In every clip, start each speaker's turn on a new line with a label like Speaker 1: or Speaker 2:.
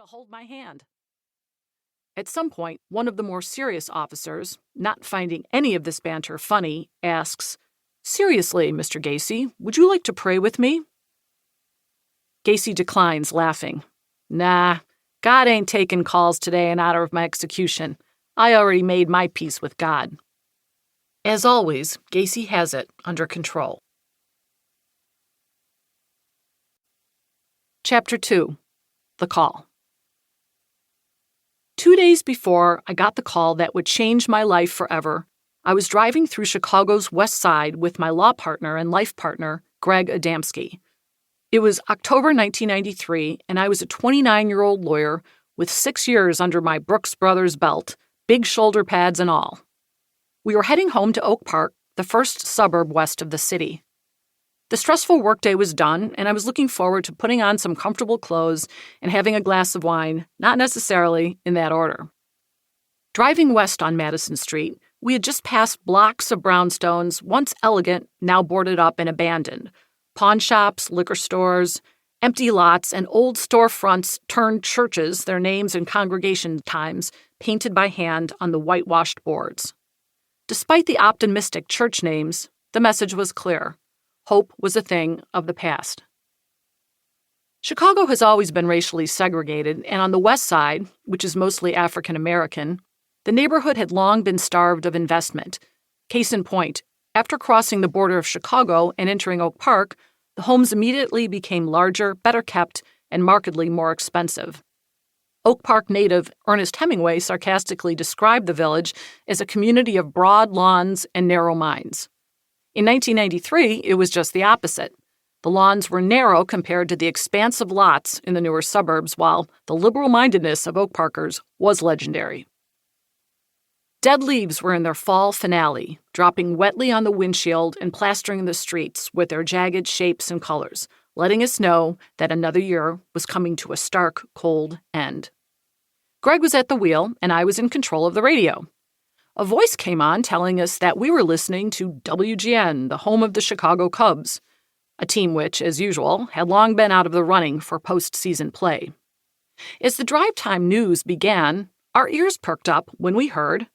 Speaker 1: hold my hand. At some point, one of the more serious officers, not finding any of this banter funny, asks, "Seriously, Mr. Gacy, would you like to pray with me?" Gacy declines, laughing. "Nah, God ain't taking calls today in honor of my execution. I already made my peace with God." As always, Gacy has it under control. Chapter 2. The Call. 2 days before I got the call that would change my life forever, I was driving through Chicago's West Side with my law partner and life partner, Greg Adamski. It was October 1993, and I was a 29-year-old lawyer with 6 years under my Brooks Brothers belt, big shoulder pads and all. We were heading home to Oak Park, the first suburb west of the city. The stressful workday was done, and I was looking forward to putting on some comfortable clothes and having a glass of wine, not necessarily in that order. Driving west on Madison Street, we had just passed blocks of brownstones, once elegant, now boarded up and abandoned. Pawn shops, liquor stores, empty lots, and old storefronts turned churches, their names and congregation times painted by hand on the whitewashed boards. Despite the optimistic church names, the message was clear. Hope was a thing of the past. Chicago has always been racially segregated, and on the west side, which is mostly African American, the neighborhood had long been starved of investment. Case in point, after crossing the border of Chicago and entering Oak Park, the homes immediately became larger, better kept, and markedly more expensive. Oak Park native Ernest Hemingway sarcastically described the village as a community of broad lawns and narrow minds. In 1993, it was just the opposite. The lawns were narrow compared to the expansive lots in the newer suburbs, while the liberal-mindedness of Oak Parkers was legendary. Dead leaves were in their fall finale, dropping wetly on the windshield and plastering the streets with their jagged shapes and colors, letting us know that another year was coming to a stark, cold end. Greg was at the wheel, and I was in control of the radio. A voice came on telling us that we were listening to WGN, the home of the Chicago Cubs, a team which, as usual, had long been out of the running for postseason play. As the drive time news began, our ears perked up when we heard,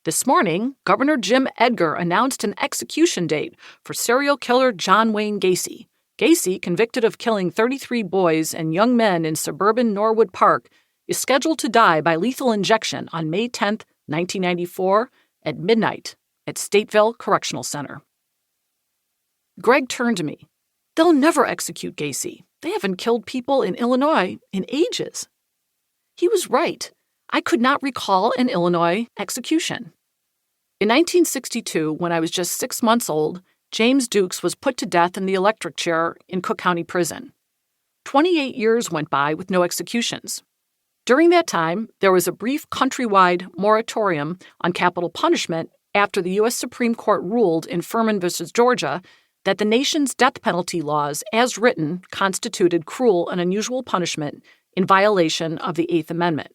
Speaker 1: "This morning, Governor Jim Edgar announced an execution date for serial killer John Wayne Gacy. Gacy, convicted of killing 33 boys and young men in suburban Norwood Park, is scheduled to die by lethal injection on May 10, 1994, at midnight at Stateville Correctional Center." Greg turned to me. "They'll never execute Gacy. They haven't killed people in Illinois in ages." He was right. I could not recall an Illinois execution. In 1962, when I was just 6 months old, James Dukes was put to death in the electric chair in Cook County Prison. 28 years went by with no executions. During that time, there was a brief countrywide moratorium on capital punishment after the U.S. Supreme Court ruled in Furman v. Georgia that the nation's death penalty laws, as written, constituted cruel and unusual punishment in violation of the Eighth Amendment.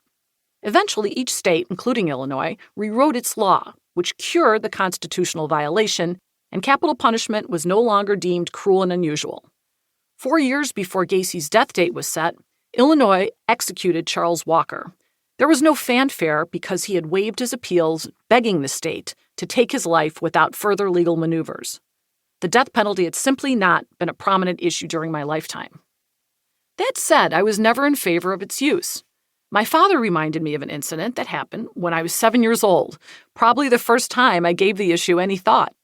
Speaker 1: Eventually, each state, including Illinois, rewrote its law, which cured the constitutional violation, and capital punishment was no longer deemed cruel and unusual. 4 years before Gacy's death date was set, Illinois executed Charles Walker. There was no fanfare because he had waived his appeals, begging the state to take his life without further legal maneuvers. The death penalty had simply not been a prominent issue during my lifetime. That said, I was never in favor of its use. My father reminded me of an incident that happened when I was 7 years old, probably the first time I gave the issue any thought.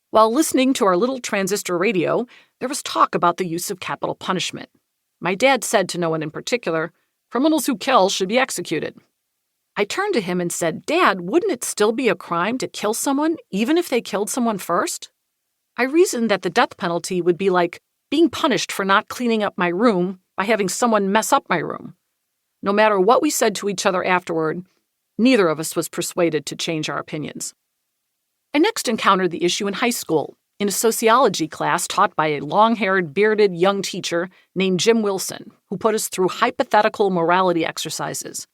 Speaker 1: While listening to our little transistor radio, there was talk about the use of capital punishment. My dad said to no one in particular, "Criminals who kill should be executed." I turned to him and said, "Dad, wouldn't it still be a crime to kill someone, even if they killed someone first?" I reasoned that the death penalty would be like being punished for not cleaning up my room by having someone mess up my room. No matter what we said to each other afterward, neither of us was persuaded to change our opinions. I next encountered the issue in high school, in a sociology class taught by a long-haired, bearded young teacher named Jim Wilson, who put us through hypothetical morality exercises.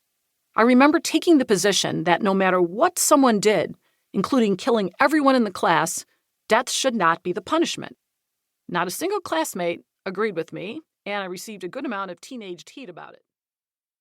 Speaker 1: I remember taking the position that no matter what someone did, including killing everyone in the class, death should not be the punishment. Not a single classmate agreed with me, and I received a good amount of teenaged heat about it.